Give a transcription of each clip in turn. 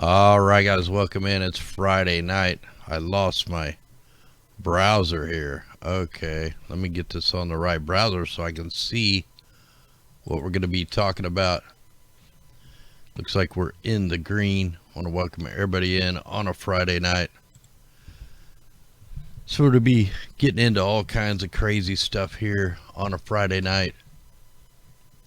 All right, guys, welcome in. It's Friday night. I lost my browser here. Okay, let me get this on the right browser so I can see what we're going to be talking about. Looks like we're in the green. I want to welcome everybody in on a Friday night. So we're to be getting into all kinds of crazy stuff here on a Friday night.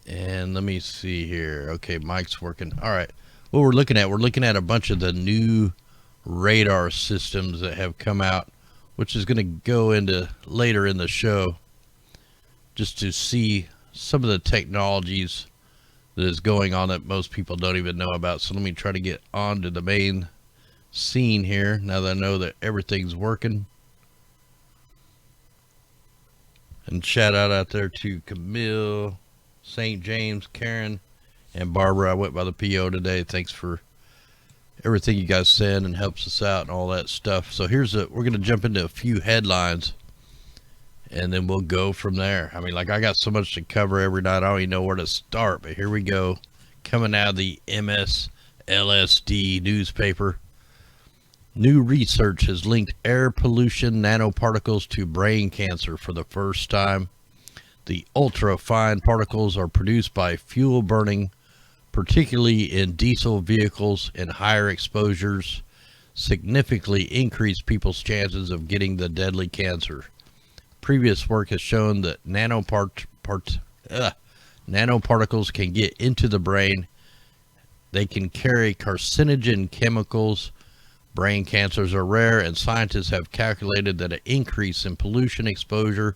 And let me see here. Okay, mic's working. All right. What we're looking at a bunch of the new radar systems that have come out, which is going to go into later in the show, just to see some of the technologies that is going on that most people don't even know about. So let me try to get onto the main scene here now that I know that everything's working. And shout out there to Camille, St. James, Karen, and Barbara. I went by the PO today. Thanks for everything you guys send and helps us out and all that stuff. So we're going to jump into a few headlines and then we'll go from there. I mean, like, I got so much to cover every night. I don't even know where to start, but here we go. Coming out of the MSLSD newspaper. New research has linked air pollution nanoparticles to brain cancer for the first time. The ultra-fine particles are produced by fuel burning, particularly in diesel vehicles, and higher exposures significantly increase people's chances of getting the deadly cancer. Previous work has shown that nanoparticles can get into the brain. They can carry carcinogen chemicals. Brain cancers are rare, and scientists have calculated that an increase in pollution exposure,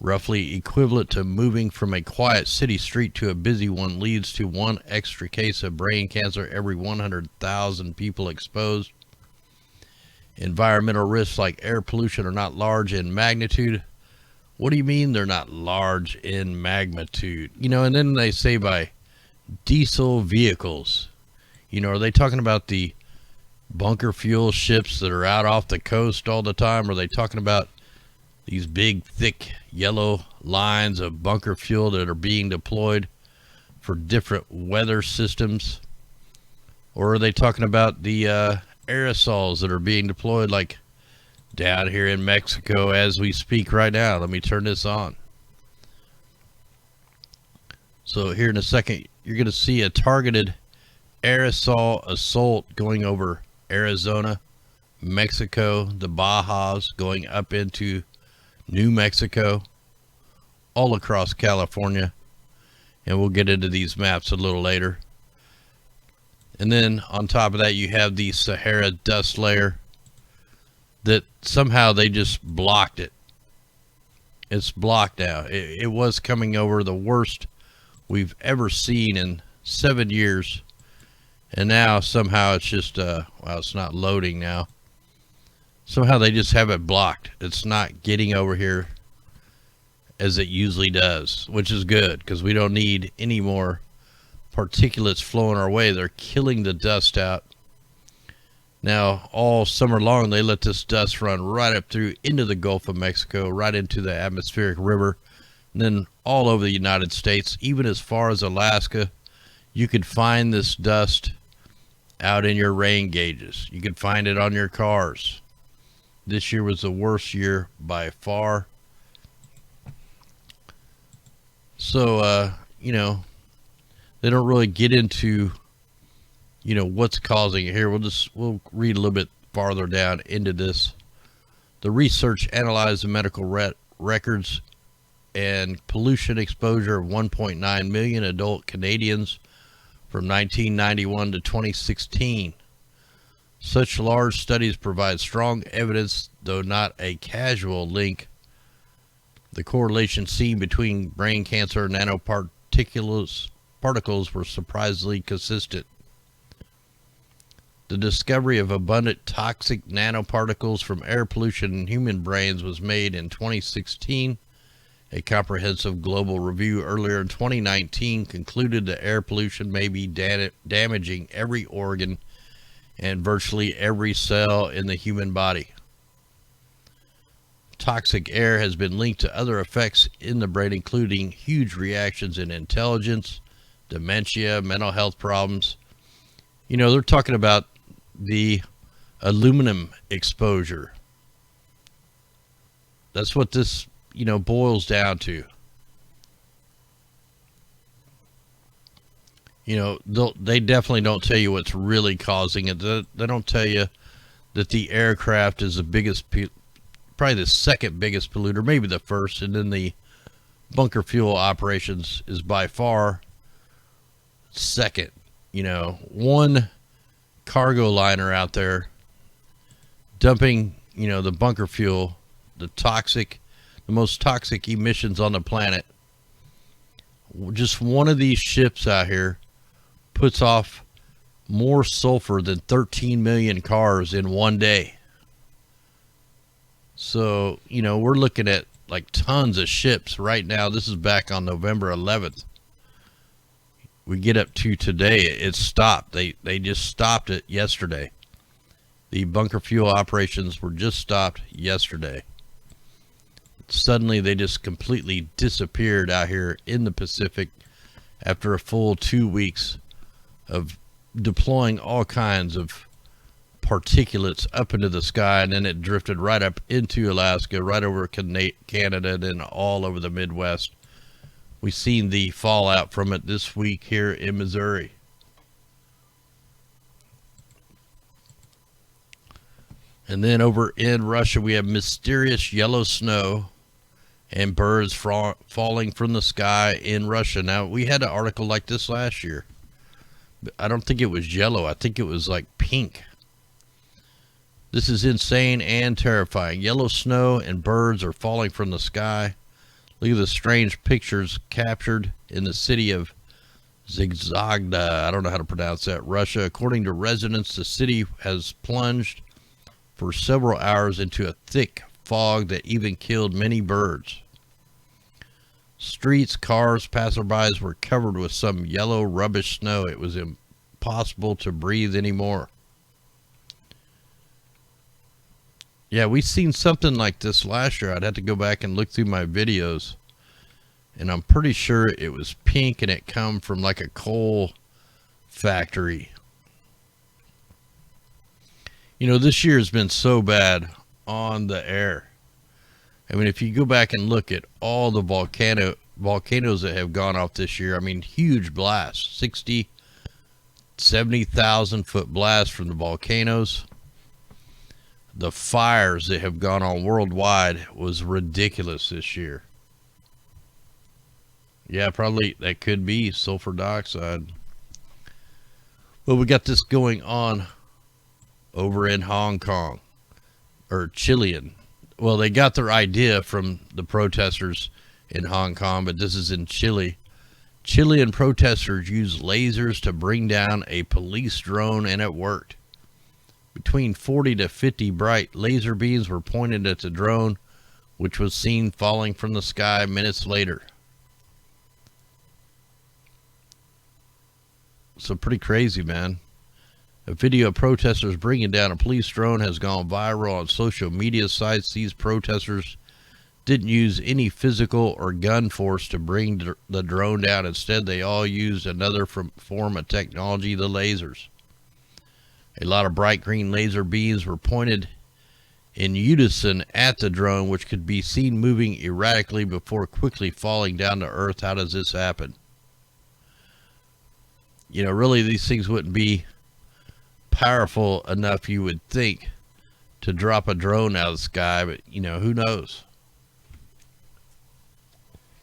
roughly equivalent to moving from a quiet city street to a busy one, leads to one extra case of brain cancer every 100,000 people exposed. Environmental risks like air pollution are not large in magnitude. What do you mean they're not large in magnitude? You know, and then they say by diesel vehicles. You know, are they talking about the bunker fuel ships that are out off the coast all the time? Or are they talking about these big, thick, yellow lines of bunker fuel that are being deployed for different weather systems? Or are they talking about the aerosols that are being deployed, like down here in Mexico as we speak right now? Let me turn this on. So here in a second, you're going to see a targeted aerosol assault going over Arizona, Mexico, the Bajas, going up into New Mexico, all across California, and we'll get into these maps a little later. And then on top of that, you have the Sahara dust layer that somehow they just blocked it. It's blocked now. It was coming over, the worst we've ever seen in 7 years, and now somehow it's just well, it's not loading now. Somehow they just have it blocked. It's not getting over here as it usually does, which is good because we don't need any more particulates flowing our way. They're killing the dust out. Now, all summer long, they let this dust run right up through into the Gulf of Mexico, right into the atmospheric river, and then all over the United States, even as far as Alaska. You could find this dust out in your rain gauges. You could find it on your cars. This year was the worst year by far. So, you know, they don't really get into, you know, what's causing it here. We'll read a little bit farther down into this. The research analyzed the medical records and pollution exposure of 1.9 million adult Canadians from 1991 to 2016. Such large studies provide strong evidence, though not a casual link. The correlation seen between brain cancer and nanoparticles were surprisingly consistent. The discovery of abundant toxic nanoparticles from air pollution in human brains was made in 2016. A comprehensive global review earlier in 2019 concluded that air pollution may be damaging every organ and virtually every cell in the human body. Toxic air has been linked to other effects in the brain, including huge reactions in intelligence, dementia, mental health problems. You know, they're talking about the aluminum exposure. That's what this, boils down to. They definitely don't tell you what's really causing it. They don't tell you that the aircraft is the biggest, probably the second biggest polluter, maybe the first, and then the bunker fuel operations is by far second. One cargo liner out there dumping, the bunker fuel, the most toxic emissions on the planet. Just one of these ships out here puts off more sulfur than 13 million cars in one day. So, we're looking at like tons of ships right now. This is back on November 11th. We get up to today. It stopped. They just stopped it yesterday. The bunker fuel operations were just stopped yesterday. Suddenly they just completely disappeared out here in the Pacific after a full 2 weeks of deploying all kinds of particulates up into the sky, and then it drifted right up into Alaska, right over Canada, and then all over the Midwest. We've seen the fallout from it this week here in Missouri. And then over in Russia, we have mysterious yellow snow and birds falling from the sky in Russia. Now, we had an article like this last year. I don't think it was yellow. I think it was like pink. This is insane and terrifying. Yellow snow and birds are falling from the sky. Look at the strange pictures captured in the city of Zigzagda. I don't know how to pronounce that, Russia. According to residents, the city has plunged for several hours into a thick fog that even killed many birds. Streets, cars, passerbys were covered with some yellow rubbish snow. It was impossible to breathe anymore. Yeah, we've seen something like this last year. I'd have to go back and look through my videos. And I'm pretty sure it was pink and it come from like a coal factory. This year has been so bad on the air. I mean, if you go back and look at all the volcanoes that have gone off this year, I mean, huge blasts, 60, 70,000 foot blasts from the volcanoes. The fires that have gone on worldwide was ridiculous this year. Yeah, probably that could be sulfur dioxide. Well, we got this going on over in Hong Kong, or Chilean. Well, they got their idea from the protesters in Hong Kong, but this is in Chile. Chilean protesters used lasers to bring down a police drone, and it worked. Between 40 to 50 bright laser beams were pointed at the drone, which was seen falling from the sky minutes later. So pretty crazy, man. A video of protesters bringing down a police drone has gone viral on social media sites. These protesters didn't use any physical or gun force to bring the drone down. Instead, they all used another form of technology, the lasers. A lot of bright green laser beams were pointed in unison at the drone, which could be seen moving erratically before quickly falling down to earth. How does this happen? Really, these things wouldn't be powerful enough, you would think, to drop a drone out of the sky, but who knows?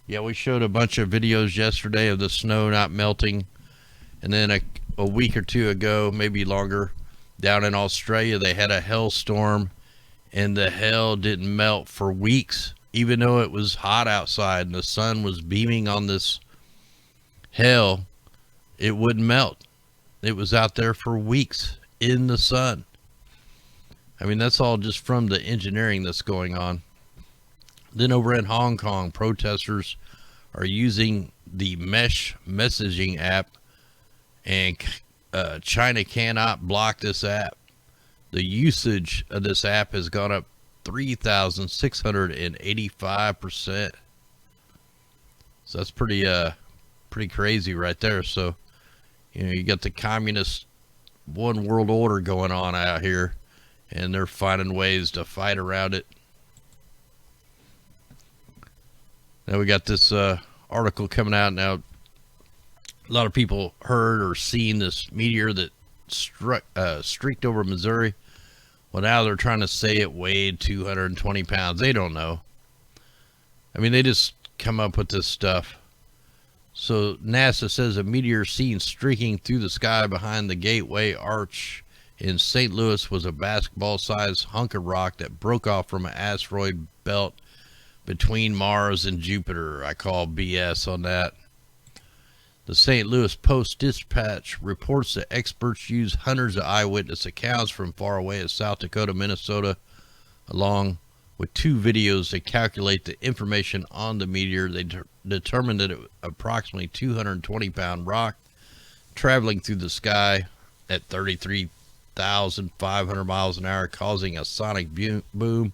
Yeah, we showed a bunch of videos yesterday of the snow not melting, and then a week or two ago, maybe longer, down in Australia, they had a hailstorm, and the hail didn't melt for weeks, even though it was hot outside and the sun was beaming on this hail. It wouldn't melt. It was out there for weeks in the sun. I mean, that's all just from the engineering that's going on. Then over in Hong Kong, protesters are using the mesh messaging app, and China cannot block this app. The usage of this app has gone up 3,685%. So that's pretty crazy right there. So, you got the communist one world order going on out here, and they're finding ways to fight around it. Now we got this article coming out now. A lot of people heard or seen this meteor that streaked over Missouri. Well, now they're trying to say it weighed 220 pounds. They don't know. I mean, they just come up with this stuff. So NASA says a meteor seen streaking through the sky behind the Gateway Arch in St. Louis was a basketball-sized hunk of rock that broke off from an asteroid belt between Mars and Jupiter. I call BS on that. The St. Louis Post-Dispatch reports that experts used hundreds of eyewitness accounts from far away as South Dakota, Minnesota, along with 2 videos that calculate the information on the meteor. They determined that it was approximately 220-pound rock traveling through the sky at 33,500 miles an hour, causing a sonic boom.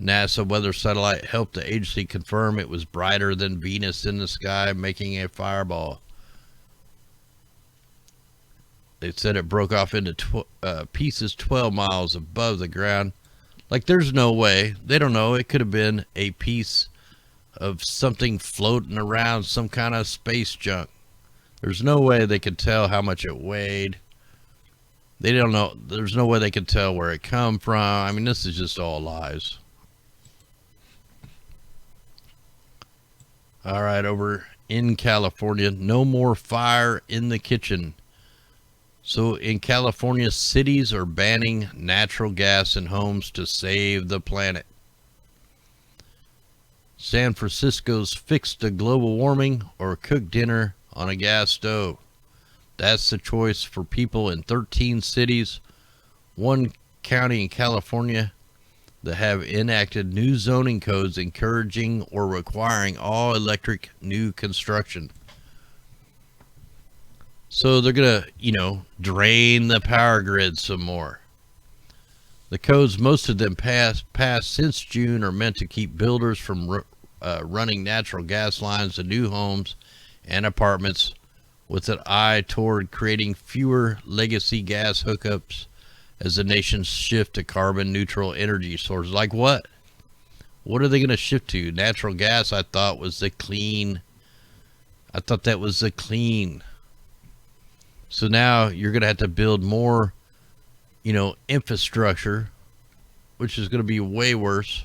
NASA weather satellite helped the agency confirm it was brighter than Venus in the sky, making a fireball. They said it broke off into pieces 12 miles above the ground. Like, there's no way. They don't know. It could have been a piece of something floating around, some kind of space junk. There's no way they could tell how much it weighed. They don't know. There's no way they could tell where it come from. I mean, this is just all lies. All right, over in California, no more fire in the kitchen. So in California, cities are banning natural gas in homes to save the planet. San Francisco's fixed to global warming or cook dinner on a gas stove. That's the choice for people in 13 cities, one county in California, that have enacted new zoning codes encouraging or requiring all electric new construction. So they're going to, drain the power grid some more. The codes, most of them passed since June, are meant to keep builders from running natural gas lines to new homes and apartments with an eye toward creating fewer legacy gas hookups as the nation's shift to carbon neutral energy sources. Like what? What are they going to shift to? Natural gas, I thought, was the clean. I thought that was the clean. So now you're going to have to build more, infrastructure, which is going to be way worse.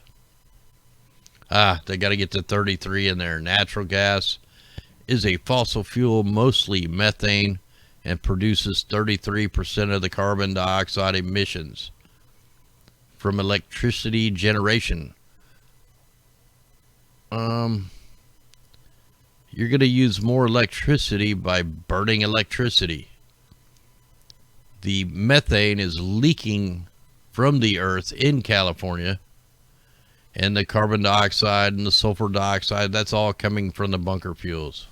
They got to get to 33 in there. Natural gas is a fossil fuel, mostly methane, and produces 33% of the carbon dioxide emissions from electricity generation. You're going to use more electricity by burning electricity. The methane is leaking from the earth in California, and the carbon dioxide and the sulfur dioxide, that's all coming from the bunker fuels.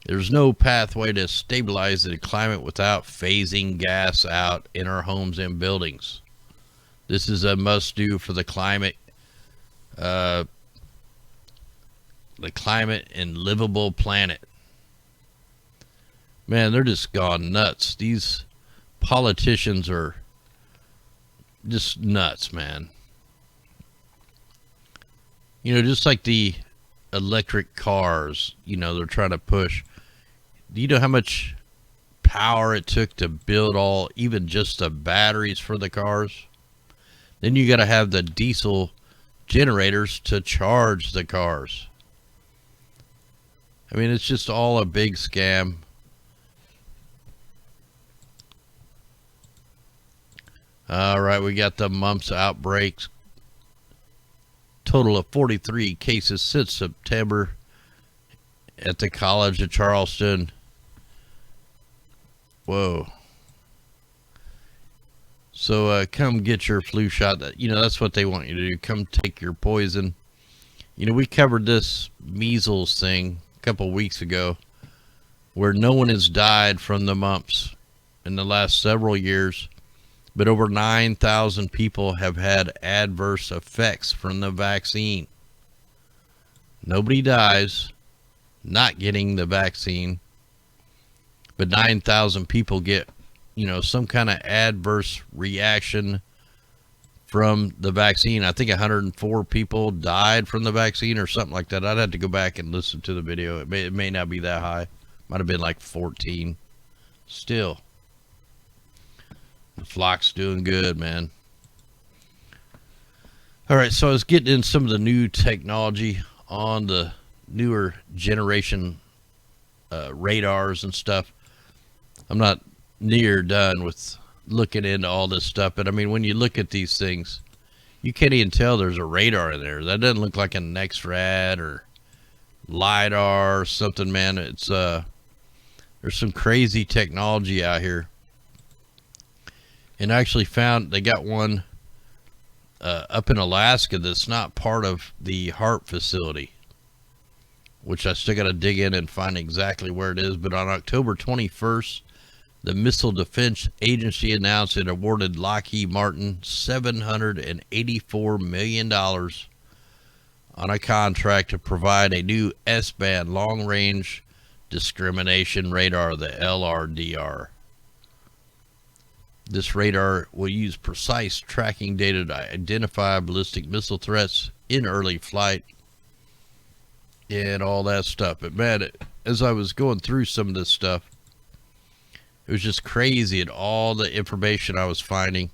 There's no pathway to stabilize the climate without phasing gas out in our homes and buildings. This is a must-do for the climate and livable planet. Man, they're just gone nuts. These politicians are just nuts, man. Just like the electric cars, they're trying to push. Do you know how much power it took to build even just the batteries for the cars? Then you got to have the diesel generators to charge the cars. I mean, it's just all a big scam. All right, we got the mumps outbreaks. Total of 43 cases since September at the College of Charleston. Whoa. So come get your flu shot. That's what they want you to do. Come take your poison. We covered this measles thing a couple weeks ago, where no one has died from the mumps in the last several years, but over 9,000 people have had adverse effects from the vaccine. Nobody dies not getting the vaccine. but 9,000 people get, some kind of adverse reaction from the vaccine. I think 104 people died from the vaccine or something like that. I'd have to go back and listen to the video. It may not be that high. Might have been like 14. Still, the flock's doing good, man. All right, so I was getting in some of the new technology on the newer generation radars and stuff. I'm not near done with looking into all this stuff, but I mean, when you look at these things, you can't even tell there's a radar in there. That doesn't look like an X-rad or LiDAR or something, man. It's there's some crazy technology out here. And I actually found they got one up in Alaska that's not part of the Hart facility, which I still got to dig in and find exactly where it is. But on October 21st, the Missile Defense Agency announced it awarded Lockheed Martin $784 million on a contract to provide a new S-band long-range discrimination radar, the LRDR. This radar will use precise tracking data to identify ballistic missile threats in early flight and all that stuff. But man, as I was going through some of this stuff, it was just crazy at all the information I was finding.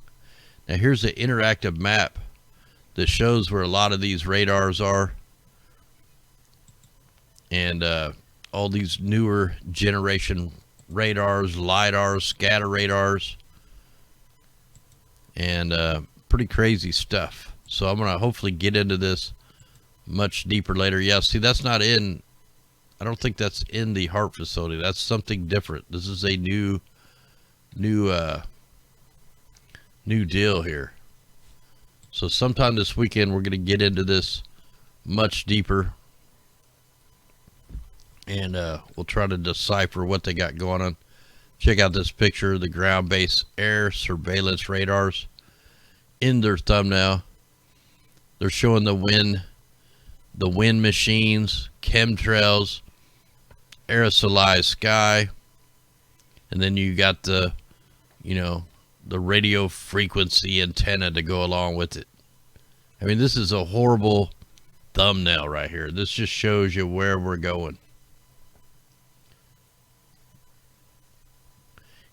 Now here's an interactive map that shows where a lot of these radars are, and all these newer generation radars, LiDARs, scatter radars, and pretty crazy stuff. So I'm gonna hopefully get into this much deeper later. Yeah, see, that's not in, I don't think that's in the Hart facility. That's something different. This is a new deal here. So sometime this weekend we're gonna get into this much deeper, and we'll try to decipher what they got going on. Check out this picture of the ground-based air surveillance radars in their thumbnail. They're showing the wind machines, chemtrails, aerosolized sky, and then you got the radio frequency antenna to go along with it. I mean, this is a horrible thumbnail right here. This just shows you where we're going.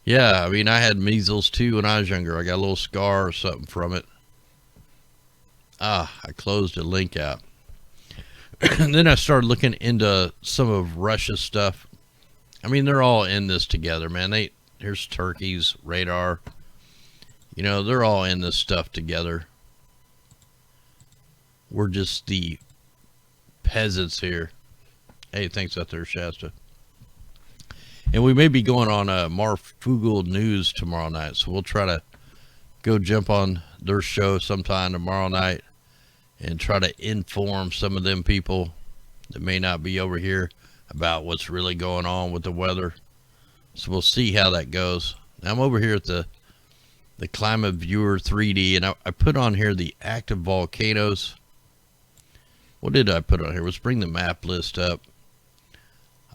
Yeah, I mean, I had measles too when I was younger. I got a little scar or something from it. I closed a link out. And then I started looking into some of Russia's stuff. I mean, they're all in this together, man. Here's Turkey's radar. They're all in this stuff together. We're just the peasants here. Hey, thanks out there, Shasta. And we may be going on Marfugel News tomorrow night, so we'll try to go jump on their show sometime tomorrow night and try to inform some of them people that may not be over here about what's really going on with the weather. So we'll see how that goes. Now I'm over here at the Climate Viewer 3D, and I put on here the active volcanoes. What did I put on here? Let's bring the map list up.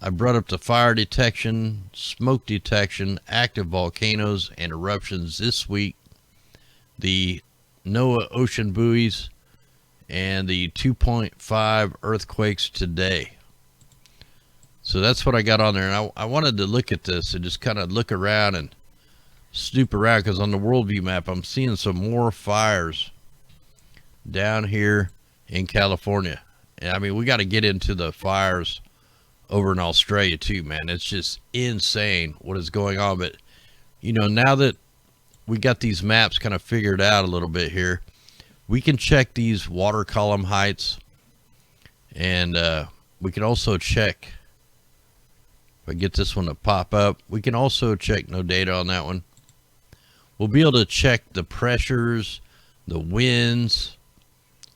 I brought up the fire detection, smoke detection, active volcanoes, and eruptions this week, the NOAA ocean buoys, and the 2.5 earthquakes today. So that's what I got on there. And I wanted to look at this and just kind of look around and snoop around, because on the worldview map, I'm seeing some more fires down here in California. And I mean, we got to get into the fires over in Australia too, man. It's just insane what is going on. But now that we got these maps kind of figured out a little bit here, we can check these water column heights, and we can also check, if I get this one to pop up, we can also check, no data on that one. We'll be able to check the pressures, the winds.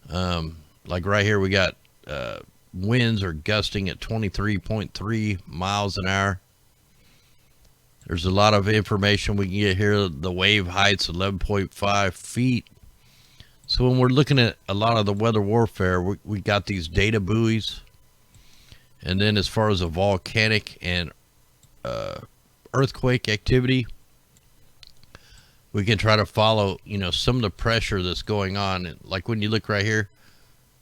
Like right here, we got winds are gusting at 23.3 miles an hour. There's a lot of information we can get here. The wave height's 11.5 feet. So when we're looking at a lot of the weather warfare, we got these data buoys. And then as far as the volcanic and earthquake activity, we can try to follow, some of the pressure that's going on. Like when you look right here,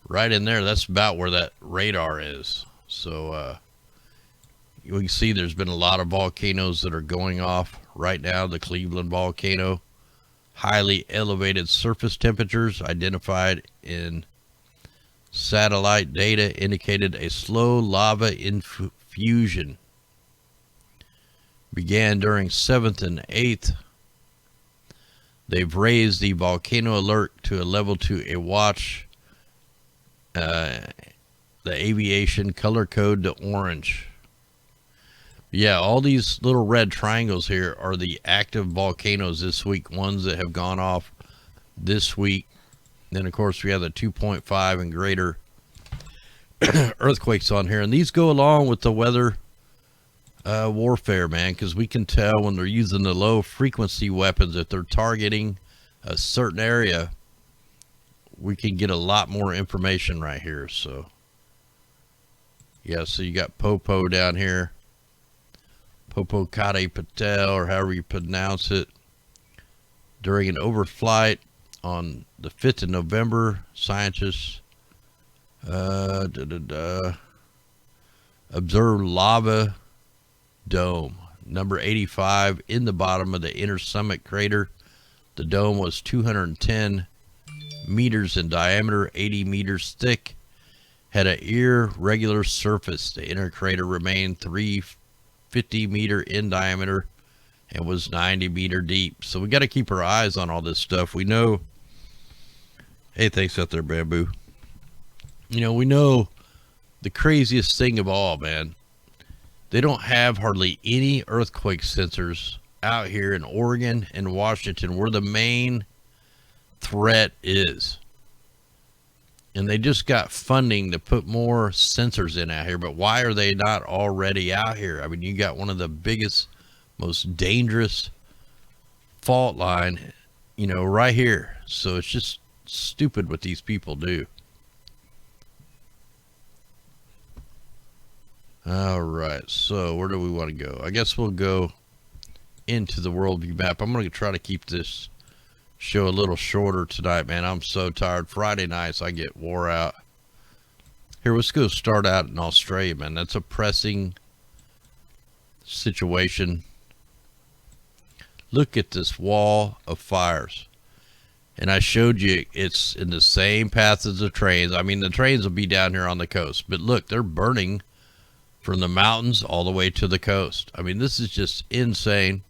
right in there, that's about where that radar is. So we can see there's been a lot of volcanoes that are going off right now. The Cleveland volcano, highly elevated surface temperatures identified in satellite data indicated a slow lava infusion began during 7th and 8th. They've raised the volcano alert to a level to a watch. The aviation color code to orange. Yeah, all these little red triangles here are the active volcanoes this week, ones that have gone off this week. Then, of course, we have the 2.5 and greater earthquakes on here. And these go along with the weather warfare, man, because we can tell when they're using the low-frequency weapons, if they're targeting a certain area, we can get a lot more information right here. So, yeah, so you got Popo down here. Popocatépetl, Patel, or however you pronounce it. During an overflight on the 5th of November, scientists observed lava dome, number 85, in the bottom of the inner summit crater. The dome was 210 meters in diameter, 80 meters thick, had an irregular surface. The inner crater remained 350 meter in diameter and was 90 meter deep. So we got to keep our eyes on all this stuff. We know, hey, thanks out there, Bamboo. We know the craziest thing of all, man. They don't have hardly any earthquake sensors out here in Oregon and Washington, where the main threat is. And they just got funding to put more sensors in out here. But why are they not already out here? I mean, you got one of the biggest, most dangerous fault line, right here. So it's just stupid what these people do. All right, so where do we want to go? I guess we'll go into the worldview map. I'm going to try to keep this show a little shorter tonight, man. I'm so tired. Friday nights, I get wore out. Here, let's go start out in Australia, man. That's a pressing situation. Look at this wall of fires. And I showed you it's in the same path as the trains. I mean, the trains will be down here on the coast. But look, they're burning from the mountains all the way to the coast. I mean, this is just insane.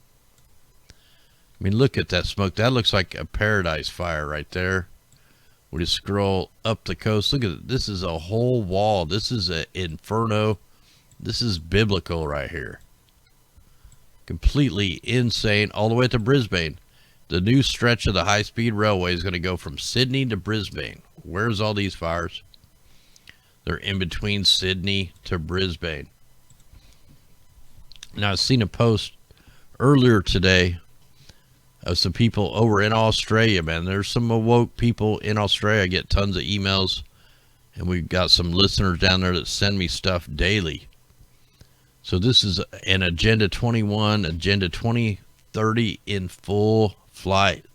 I mean, look at that smoke. That looks like a paradise fire right there. We just scroll up the coast. Look at it. This is a whole wall. This is an inferno. This is biblical right here. Completely insane. All the way to Brisbane. The new stretch of the high-speed railway is going to go from Sydney to Brisbane. Where's all these fires? They're in between Sydney to Brisbane. Now, I've seen a post earlier today of some people over in Australia, man. There's some awoke people in Australia. I get tons of emails, and we've got some listeners down there that send me stuff daily. So this is an Agenda 21, Agenda 2030 in full flight.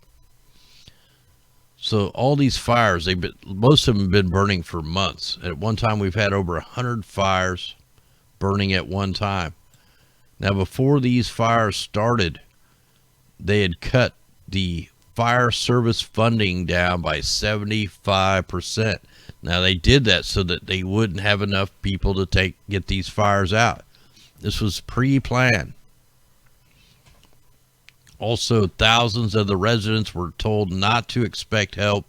So all these fires, most of them have been burning for months. At one time, we've had over 100 fires burning at one time. Now, before these fires started, they had cut the fire service funding down by 75%. Now, they did that so that they wouldn't have enough people to get these fires out. This was pre-planned. Also, thousands of the residents were told not to expect help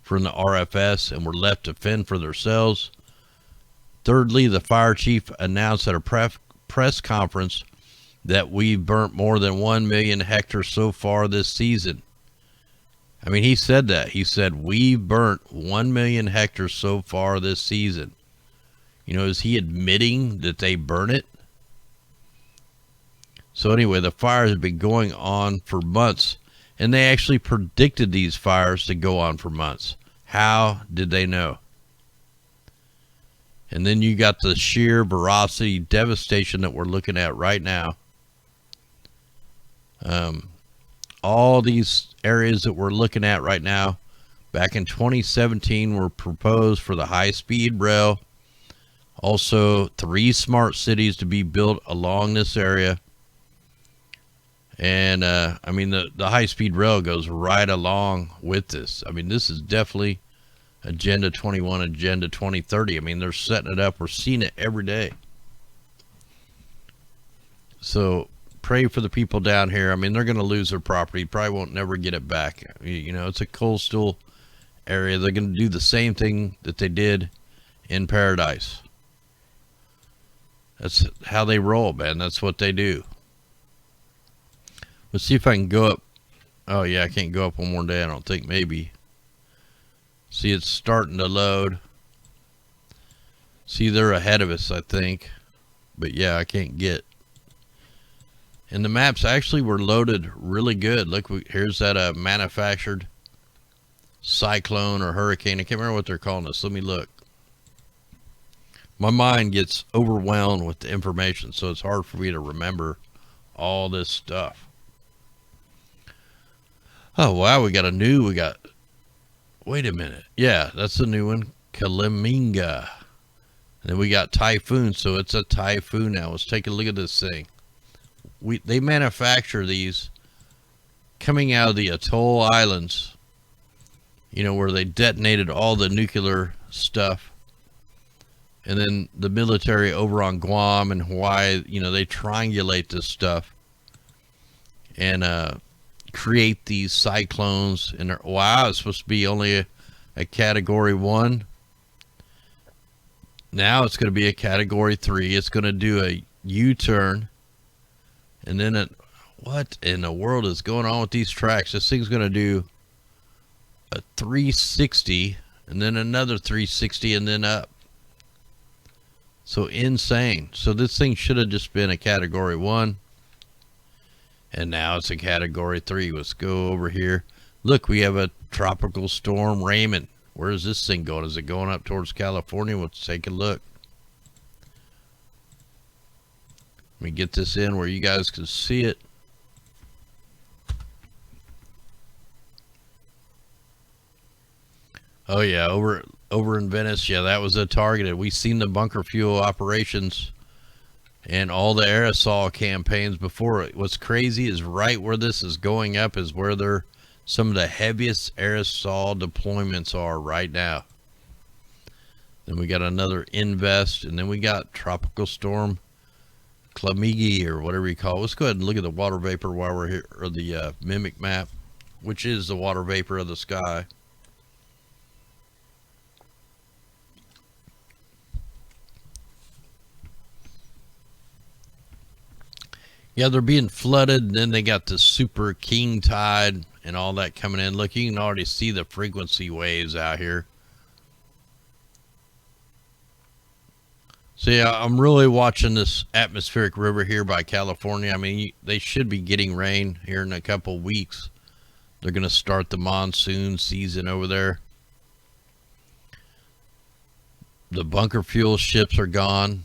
from the RFS and were left to fend for themselves. Thirdly, the fire chief announced at a press conference that we've burnt more than 1 million hectares so far this season. I mean, he said that. He said, we've burnt 1 million hectares so far this season. Is he admitting that they burn it? So anyway, the fires have been going on for months, and they actually predicted these fires to go on for months. How did they know? And then you got the sheer ferocity, devastation that we're looking at right now. All these areas that we're looking at right now, back in 2017, were proposed for the high-speed rail. Also, 3 smart cities to be built along this area. And, I mean, the high-speed rail goes right along with this. I mean, this is definitely Agenda 21, Agenda 2030. I mean, they're setting it up. We're seeing it every day. So pray for the people down here. I mean, they're going to lose their property. Probably won't never get it back. You know, it's a coastal area. They're going to do the same thing that they did in Paradise. That's how they roll, man. That's what they do. Let's see if I can go up. Oh, yeah, I can't go up one more day, I don't think. Maybe. See, it's starting to load. See, they're ahead of us, I think. But, yeah, I can't get. And the maps actually were loaded really good. Look, here's that manufactured cyclone or hurricane. I can't remember what they're calling this. Let me look. My mind gets overwhelmed with the information, so it's hard for me to remember all this stuff. Oh, wow, we got, wait a minute. Yeah, that's the new one, Kaliminga. And then we got typhoon, so it's a typhoon now. Let's take a look at this thing. They manufacture these coming out of the atoll islands, you know, where they detonated all the nuclear stuff. And then the military over on Guam and Hawaii, you know, they triangulate this stuff and create these cyclones. And wow, it's supposed to be only a category 1. Now it's going to be a category 3. It's going to do a U-turn. And then what in the world is going on with these tracks? This thing's going to do a 360 and then another 360 and then up. So insane. So this thing should have just been a category 1. And now it's a category 3. Let's go over here. Look, we have a tropical storm, Raymond. Where is this thing going? Is it going up towards California? Let's take a look. Let me get this in where you guys can see it. Oh yeah, over in Venice. Yeah, that was a targeted. We've seen the bunker fuel operations and all the aerosol campaigns before. What's crazy is right where this is going up is where some of the heaviest aerosol deployments are right now. Then we got another invest, and then we got tropical storm Klamigi, or whatever you call it. Let's go ahead and look at the water vapor while we're here, or the mimic map, which is the water vapor of the sky. Yeah, they're being flooded, and then they got the super king tide and all that coming in. Look, you can already see the frequency waves out here. So yeah, I'm really watching this atmospheric river here by California. I mean, they should be getting rain here in a couple weeks. They're going to start the monsoon season over there. The bunker fuel ships are gone.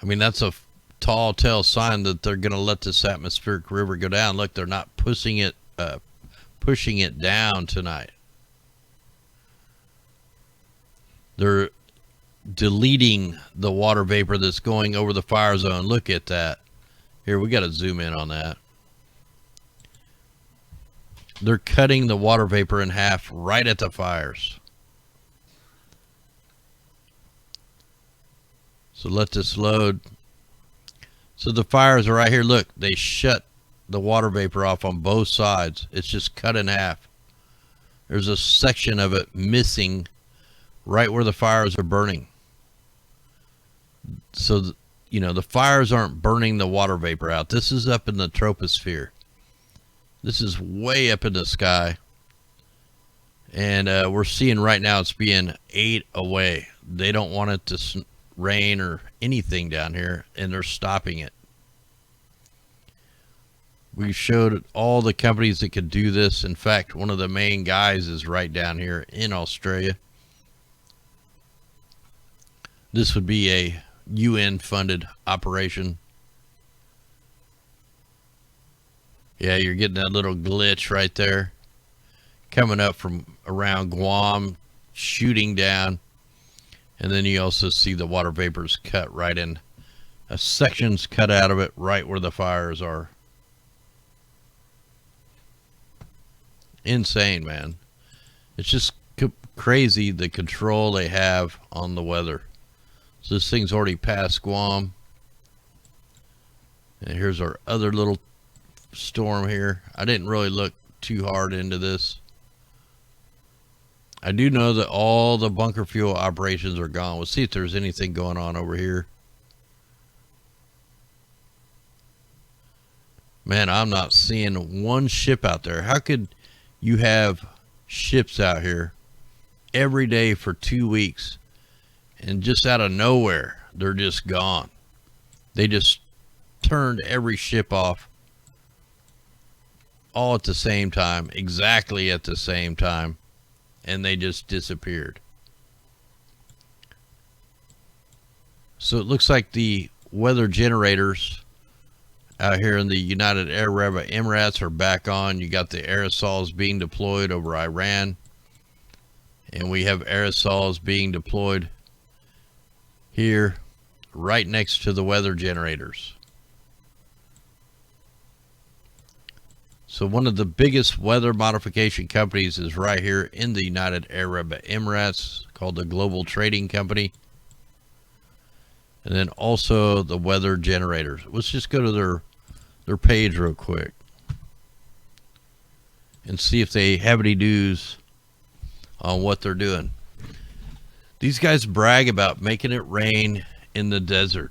I mean, that's a tall tale sign that they're going to let this atmospheric river go down. Look, they're not pushing it down tonight. They're deleting the water vapor that's going over the fire zone. Look at that. Here, we got to zoom in on that. They're cutting the water vapor in half right at the fires. So let this load. So the fires are right here. Look, they shut the water vapor off on both sides. It's just cut in half. There's a section of it missing right where the fires are burning. So, you know, the fires aren't burning the water vapor out. This is up in the troposphere. This is way up in the sky. And we're seeing right now it's being ate away. They don't want it to rain or anything down here, and they're stopping it. We showed all the companies that could do this. In fact, one of the main guys is right down here in Australia. This would be a UN funded operation. Yeah, you're getting that little glitch right there coming up from around Guam, shooting down. And then you also see the water vapors cut right in. A section's cut out of it right where the fires are. Insane, man. It's just crazy the control they have on the weather. So this thing's already past Guam. And here's our other little storm here. I didn't really look too hard into this. I do know that all the bunker fuel operations are gone. We'll see if there's anything going on over here. Man, I'm not seeing one ship out there. How could you have ships out here every day for 2 weeks and just out of nowhere, they're just gone? They just turned every ship off all at the same time, exactly at the same time, and they just disappeared. So it looks like the weather generators out here in the United Arab Emirates are back on. You got the aerosols being deployed over Iran, and we have aerosols being deployed here right next to the weather generators. So one of the biggest weather modification companies is right here in the United Arab Emirates, called the Global Trading Company. And then also the weather generators. Let's just go to their page real quick and see if they have any news on what they're doing. These guys brag about making it rain in the desert.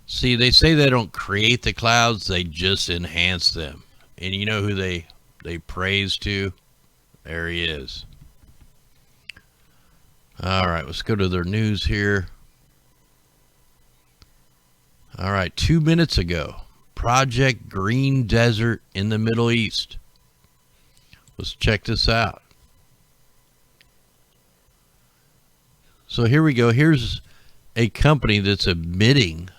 See, they say they don't create the clouds, they just enhance them. And you know who they praise to? There he is. All right, let's go to their news here. All right, 2 minutes ago, Project Green Desert in the Middle East. Let's check this out. So here we go. Here's a company that's admitting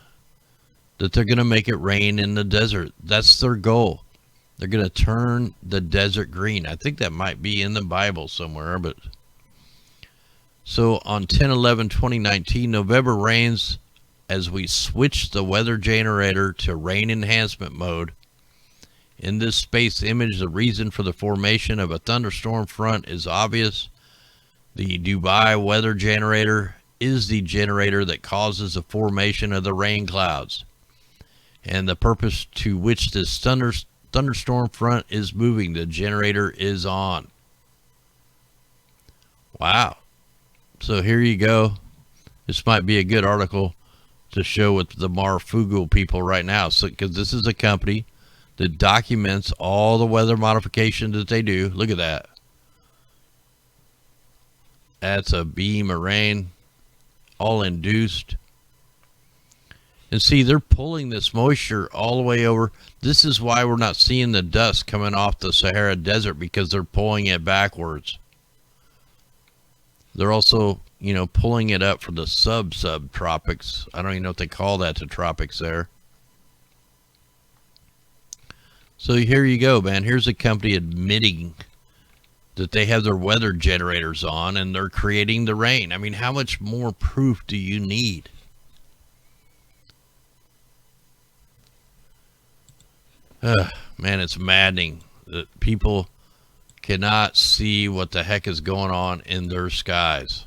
that they're going to make it rain in the desert. That's their goal. They're going to turn the desert green. I think that might be in the Bible somewhere, but so on 10/11/2019, November rains as we switch the weather generator to rain enhancement mode. In this space image, the reason for the formation of a thunderstorm front is obvious. The Dubai weather generator is the generator that causes the formation of the rain clouds, and the purpose to which this thunderstorm front is moving. The generator is on. Wow. So here you go. This might be a good article to show with the Marfugal people right now. So, because this is a company that documents all the weather modifications that they do. Look at that. That's a beam of rain, all induced. And see, they're pulling this moisture all the way over. This is why we're not seeing the dust coming off the Sahara Desert, because they're pulling it backwards. They're also, you know, pulling it up for the subtropics. I don't even know what they call that, the tropics there. So here you go, man. Here's a company admitting that they have their weather generators on and they're creating the rain. I mean, how much more proof do you need? Man, it's maddening that people cannot see what the heck is going on in their skies.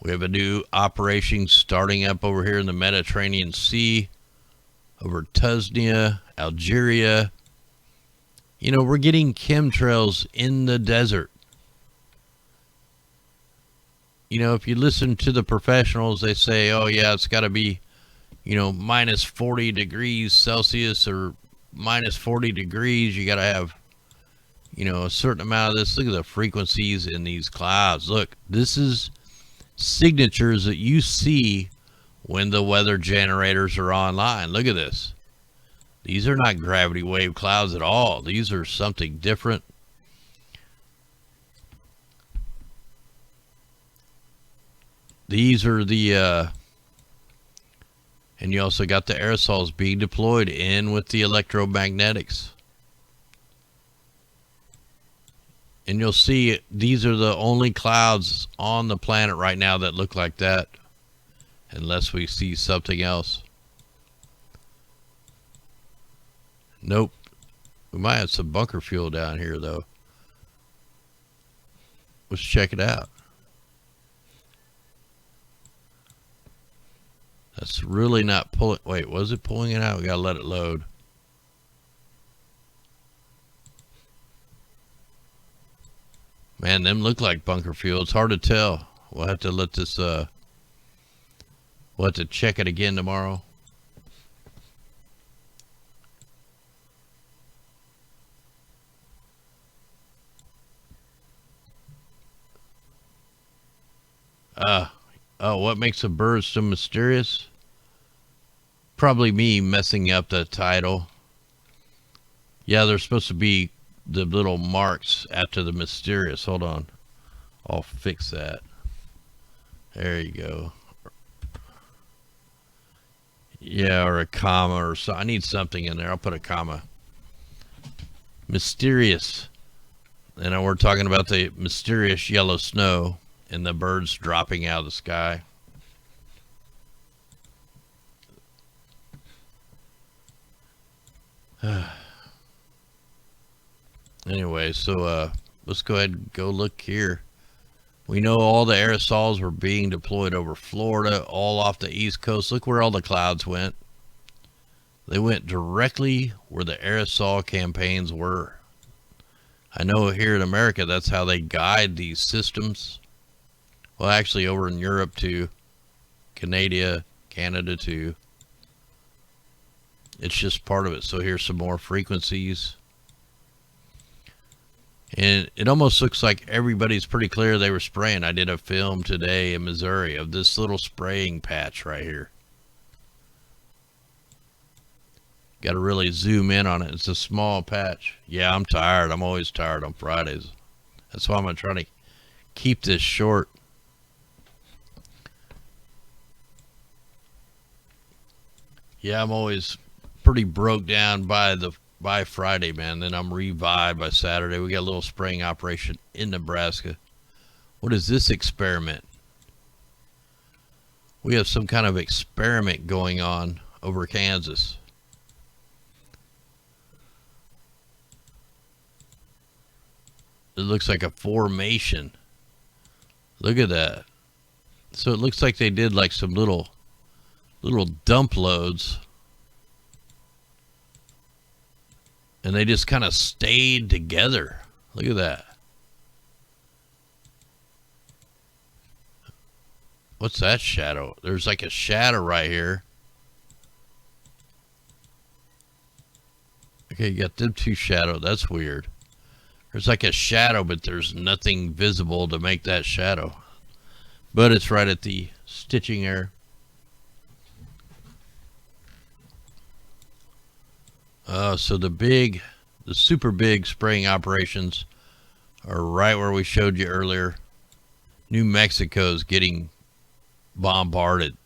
We have a new operation starting up over here in the Mediterranean Sea, over Tunisia, Algeria. You know, we're getting chemtrails in the desert. You know, if you listen to the professionals, they say, oh yeah, it's got to be, you know, minus 40 degrees Celsius or minus 40 degrees. You got to have, you know, a certain amount of this. Look at the frequencies in these clouds. Look, this is signatures that you see when the weather generators are online. Look at this. These are not gravity wave clouds at all. These are something different. these are the and you also got the aerosols being deployed in with the electromagnetics. And you'll see these are the only clouds on the planet right now that look like that, unless we see something else. Nope. We might have some bunker fuel down here, though. Let's check it out. That's really not pulling. Wait, was it pulling it out? We gotta let it load. Man, them look like bunker fuel. It's hard to tell. We'll have to let this, we'll have to check it again tomorrow. Oh, what makes a bird so mysterious? Probably me messing up the title. Yeah, there's supposed to be the little marks after the mysterious. Hold on. I'll fix that. There you go. Yeah, or a comma or so. I need something in there. I'll put a comma. Mysterious. And we're talking about the mysterious yellow snow and the birds dropping out of the sky. Anyway, so let's go ahead and go look here. We know all the aerosols were being deployed over Florida, all off the East Coast. Look where all the clouds went. They went directly where the aerosol campaigns were. I know here in America, that's how they guide these systems. Well, actually over in Europe too. Canada too. It's just part of it. So here's some more frequencies. And it almost looks like everybody's pretty clear they were spraying. I did a film today in Missouri of this little spraying patch right here. Got to really zoom in on it. It's a small patch. Yeah, I'm tired. I'm always tired on Fridays. That's why I'm going to try to keep this short. Yeah, I'm always pretty broke down by Friday, man. Then I'm revived by Saturday. We got a little spraying operation in Nebraska. What is this experiment? We have some kind of experiment going on over Kansas. It looks like a formation. Look at that. So it looks like they did like some little dump loads. And they just kind of stayed together. Look at that. What's that shadow? There's like a shadow right here. Okay, you got them two shadows. That's weird. There's like a shadow, but there's nothing visible to make that shadow. But it's right at the stitching area. So the super big spraying operations are right where we showed you earlier. New Mexico's getting bombarded.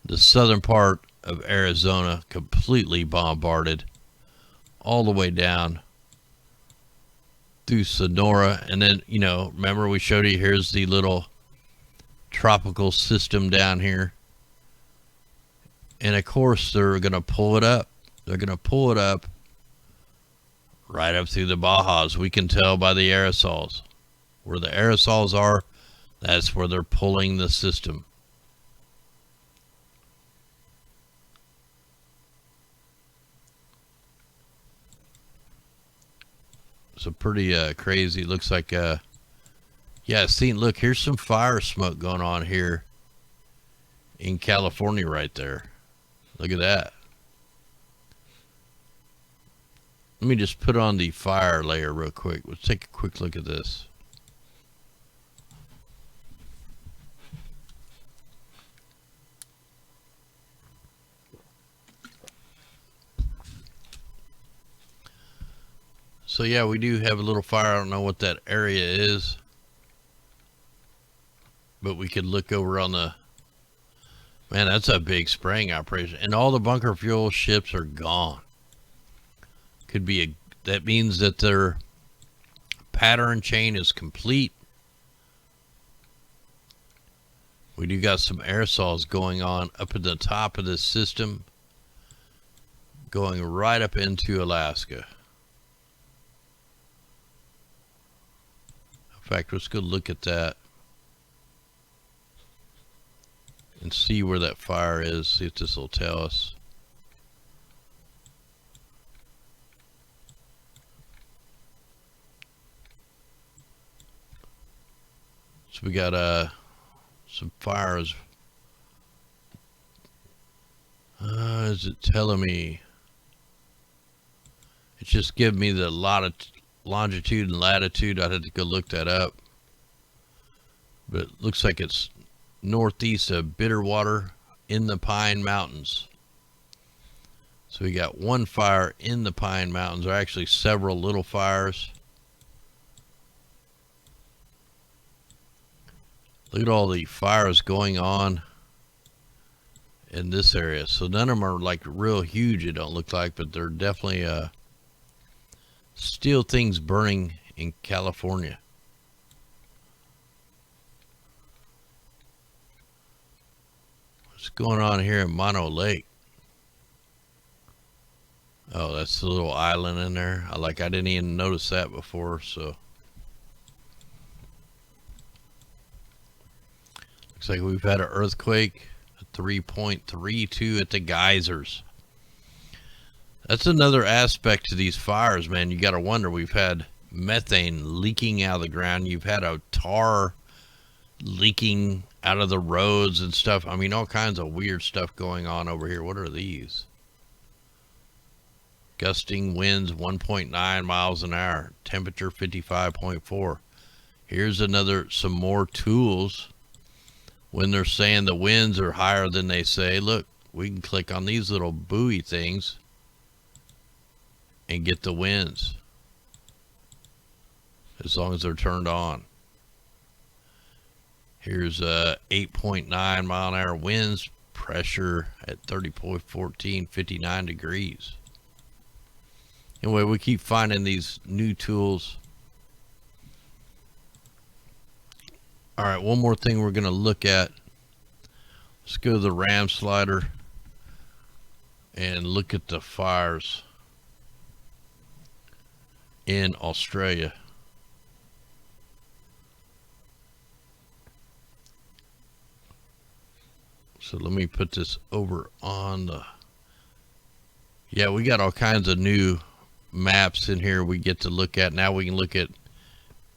The southern part of Arizona completely bombarded all the way down through Sonora. And then, you know, remember we showed you, here's the little tropical system down here. And of course they're going to pull it up. They're going to pull it up right up through the Bajas. We can tell by the aerosols. Where the aerosols are, that's where they're pulling the system. So pretty crazy. Looks like, yeah, see, look, here's some fire smoke going on here in California right there. Look at that. Let me just put on the fire layer real quick. Let's take a quick look at this. So yeah, we do have a little fire. I don't know what that area is. But we could look over on the... Man, that's a big spraying operation. And all the bunker fuel ships are gone. Could be a... That means that their pattern chain is complete. We do got some aerosols going on up at the top of this system, going right up into Alaska. In fact, let's go look at that and see where that fire is, see if this will tell us. So we got some fires. Is it telling me? It's just giving me the longitude and latitude. I'd have to go look that up. But it looks like it's northeast of Bitterwater in the Pine Mountains. So we got one fire in the Pine Mountains. There are actually several little fires. Look at all the fires going on in this area. So none of them are like real huge, it don't look like, but they're definitely still things burning in California. What's going on here in Mono Lake? Oh, that's the little island in there. I didn't even notice that before, so. Looks like we've had an earthquake, a 3.32 at the geysers. That's another aspect to these fires, man. You got to wonder, we've had methane leaking out of the ground. You've had a tar leaking out of the roads and stuff. I mean, all kinds of weird stuff going on over here. What are these? Gusting winds 1.9 miles an hour. Temperature 55.4. Here's some more tools. When they're saying the winds are higher than they say, look, we can click on these little buoy things and get the winds as long as they're turned on. Here's 8.9 mile an hour winds, pressure at 30.14, 59 degrees. Anyway, we keep finding these new tools. All right, one more thing we're going to look at. Let's go to the RAM slider and look at the fires in Australia. So let me put this over on the... Yeah, we got all kinds of new maps in here we get to look at. Now we can look at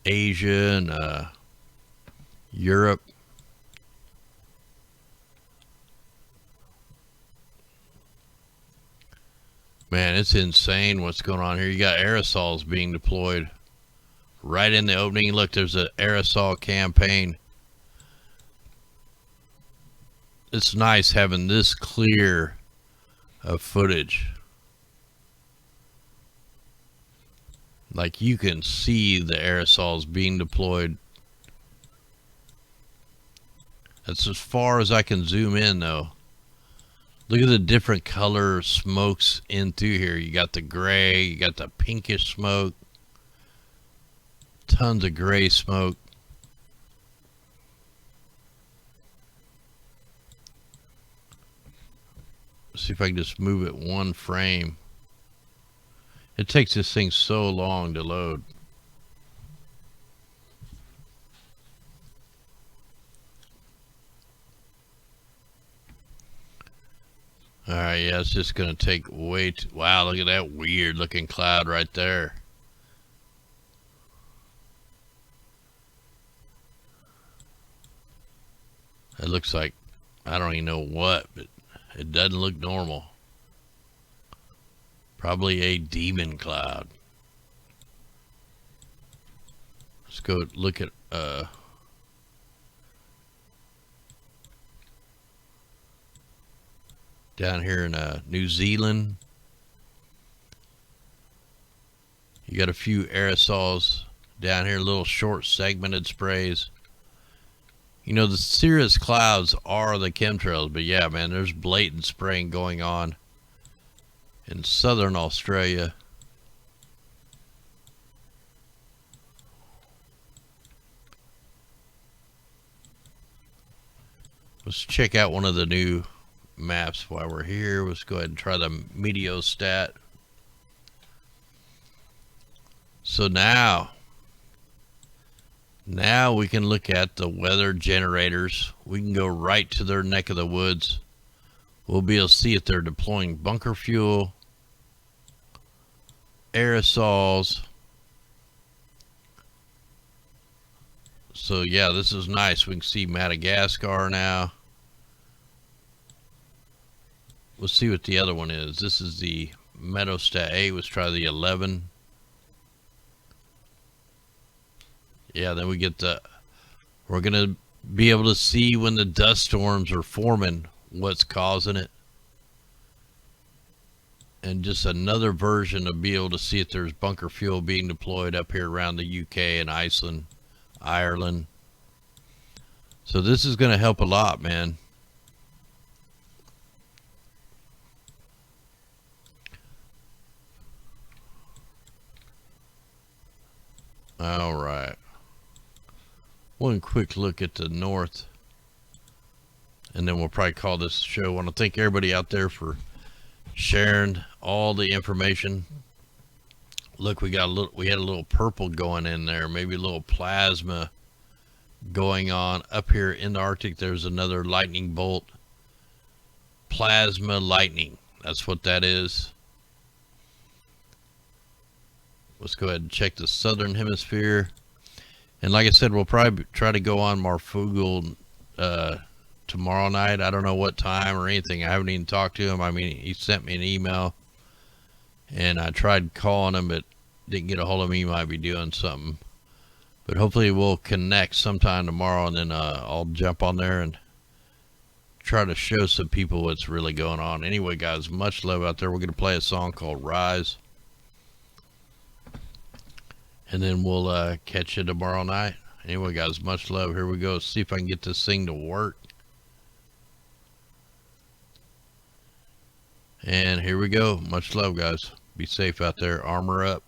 Asia and Europe. Man, it's insane what's going on here. You got aerosols being deployed right in the opening. Look, there's an aerosol campaign. It's nice having this clear of footage. Like you can see the aerosols being deployed. That's as far as I can zoom in though. Look at the different color smokes in through here. You got the gray, you got the pinkish smoke. Tons of gray smoke. Let's see if I can just move it one frame. It takes this thing so long to load. Alright, yeah, it's just going to take way too... Wow, look at that weird looking cloud right there. It looks like, I don't even know what, but it doesn't look normal. Probably a demon cloud. Let's go look at down here in New Zealand. You got a few aerosols down here, little short segmented sprays. You know, the cirrus clouds are the chemtrails, but yeah, man, there's blatant spraying going on in southern Australia. Let's check out one of the new maps while we're here. Let's go ahead and try the Meteostat. So now we can look at the weather generators. We can go right to their neck of the woods. We'll be able to see if they're deploying bunker fuel, aerosols. So yeah, this is nice. We can see Madagascar now. Let's see what the other one is. This is the Meteostat 8. Let's try the 11. Yeah, then we get we're going to be able to see when the dust storms are forming, what's causing it. And just another version to be able to see if there's bunker fuel being deployed up here around the UK and Iceland, Ireland. So this is going to help a lot, man. All right. One quick look at the north, and then we'll probably call this show. I want to thank everybody out there for sharing all the information. Look, we had a little purple going in there, maybe a little plasma going on up here in the Arctic. There's another lightning bolt. Plasma lightning, that's what that is. Let's go ahead and check the southern hemisphere. And like I said, we'll probably try to go on Marfugal tomorrow night. I don't know what time or anything. I haven't even talked to him. I mean, he sent me an email, and I tried calling him, but didn't get a hold of him. He might be doing something. But hopefully we'll connect sometime tomorrow, and then I'll jump on there and try to show some people what's really going on. Anyway, guys, much love out there. We're going to play a song called Rise. And then we'll catch you tomorrow night. Anyway, guys, much love. Here we go. See if I can get this thing to work. And here we go. Much love, guys. Be safe out there. Armor up.